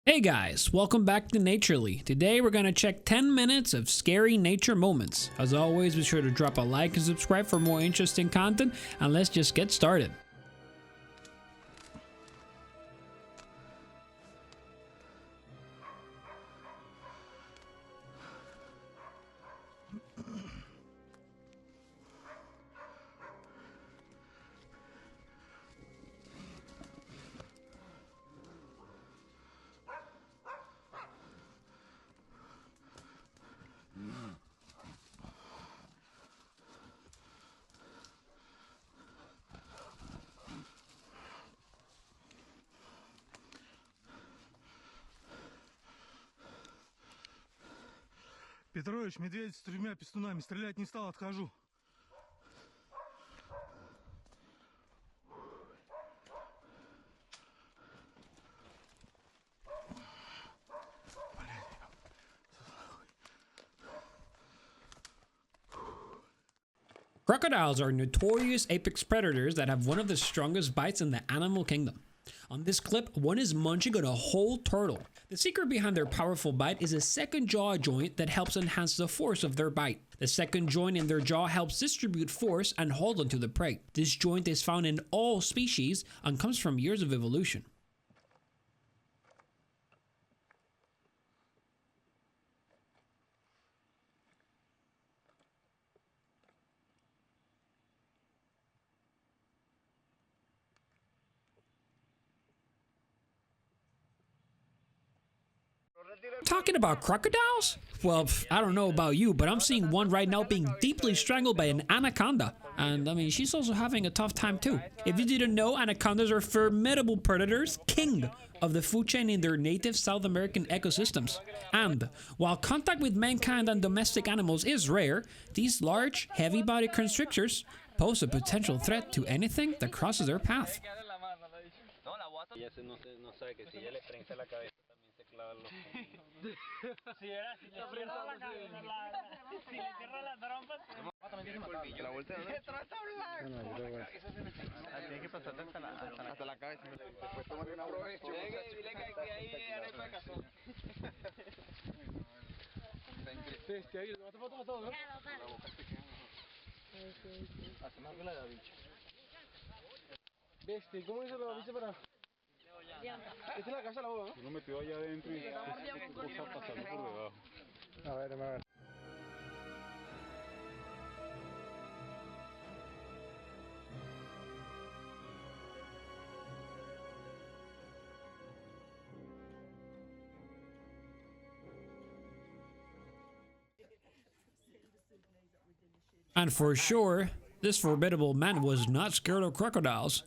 Hey guys, welcome back to Naturally. Today we're going to check 10 minutes of scary nature moments. As always, be sure to drop a like and subscribe for more interesting content, and let's just get started. Петрович, медведь с 3 пистунами. Стрелять не стал, отхожу. Crocodiles are notorious apex predators that have one of the strongest bites in the animal kingdom. On this clip, one is munching on a whole turtle. The secret behind their powerful bite is a second jaw joint that helps enhance the force of their bite. The second joint in their jaw helps distribute force and hold onto the prey. This joint is found in all species and comes from years of evolution. Talking about crocodiles? Well, I don't know about you, but I'm seeing one right now being deeply strangled by an anaconda. And I mean, she's also having a tough time too. If you didn't know, anacondas are formidable predators, king of the food chain in their native South American ecosystems. And while contact with mankind and domestic animals is rare, these large, heavy-bodied constrictors pose a potential threat to anything that crosses their path. ¿Cómo hizo la bicha para...? Esta es la casa la boda, ¿no? Uno metió allá adentro y puso a pasarlo por debajo. A ver. And for sure, this formidable man was not scared of crocodiles.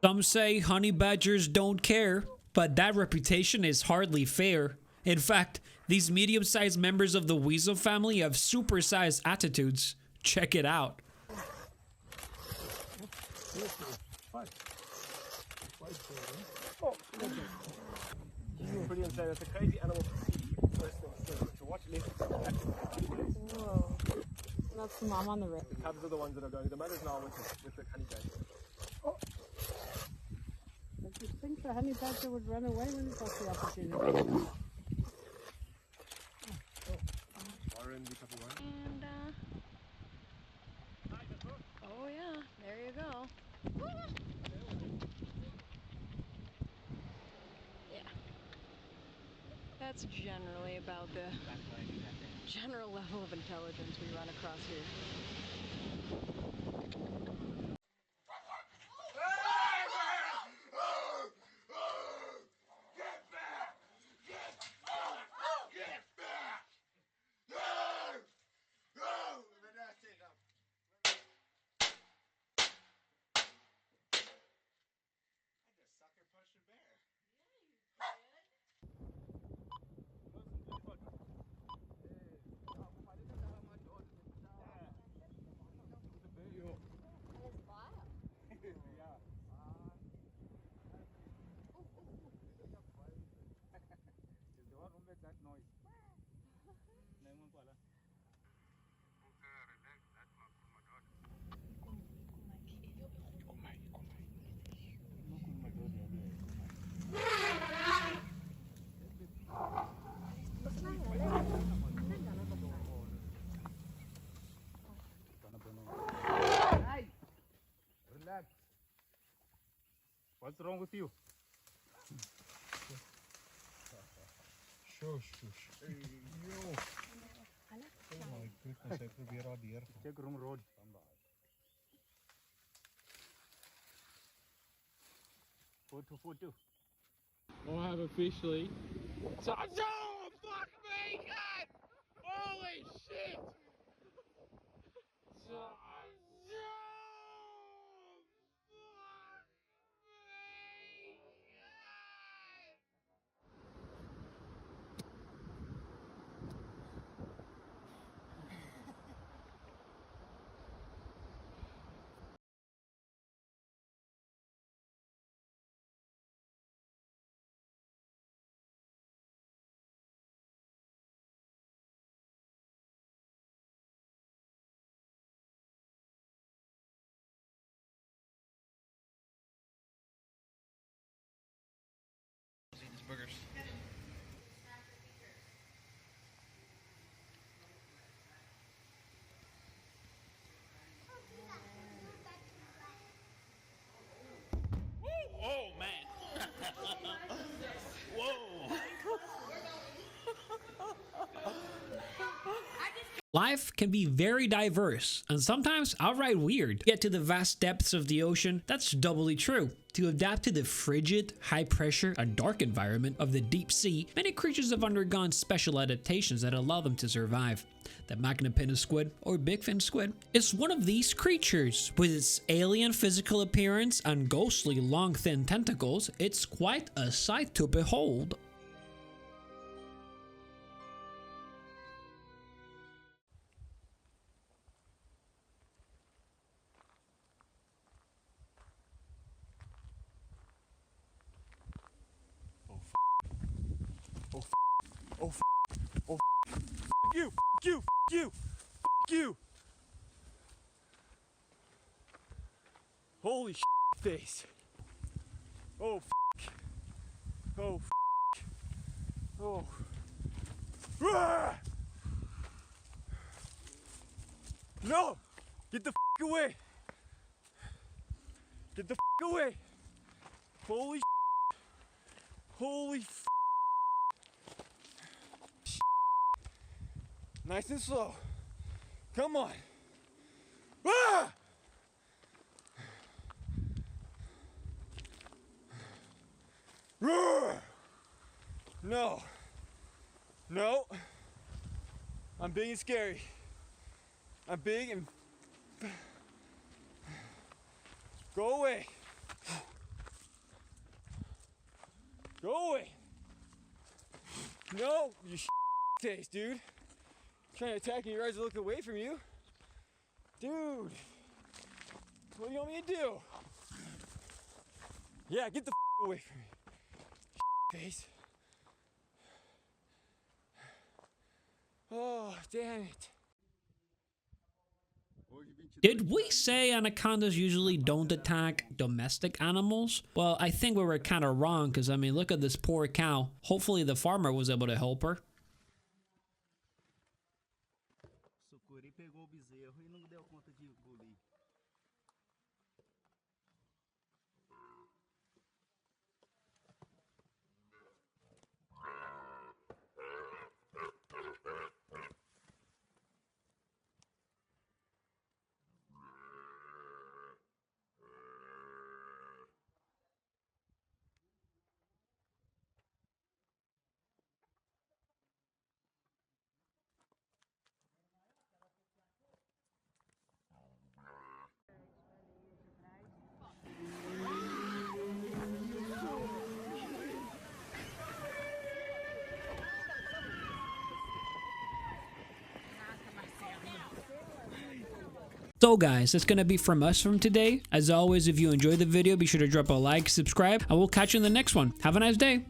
Some say honey badgers don't care, but that reputation is hardly fair. In fact, these medium-sized members of the weasel family have supersized attitudes. Check it out. Pretty insane. It's a crazy animal to watch. Whoa. That's the mom on the right. The cubs are the ones that are going. The mothers now with the honey badger. I just think the honey badger would run away when it got the opportunity. And, oh yeah, there you go. Yeah. That's generally about the general level of intelligence we run across here. that noise. Naman pala. Relax. What's wrong with you? Shush, shush. Hey, yo. Oh my goodness, ik probeer al die check room road. Photo. We'll have officially. Oh, fuck me, God! Holy shit! Burgers. Oh man! Whoa! Life can be very diverse and sometimes outright weird. Yet to the vast depths of the ocean, that's doubly true. To adapt to the frigid, high pressure, and dark environment of the deep sea, many creatures have undergone special adaptations that allow them to survive. The magna squid, or bigfin squid, is one of these creatures. With its alien physical appearance and ghostly long thin tentacles, it's quite a sight to behold. You! Holy face. Oh, oh, oh. Ah! No! Get the away! Get the away! Holy holy nice and slow. Come on. Ah! No. No. I'm big and scary. I'm big and... Go away. Go away. No, you face, dude. Trying to attack me, your eyes are looking away from you. Dude. What do you want me to do? Yeah, get the away from me. Face. Oh, damn it. Did we say anacondas usually don't attack domestic animals? Well, I think we were kind of wrong because, I mean, look at this poor cow. Hopefully the farmer was able to help her. Sucuri pegou o bezerro e não deu conta de engolir. So guys, that's gonna be from us from today. As always, if you enjoyed the video, be sure to drop a like, subscribe, and we'll catch you in the next one. Have a nice day.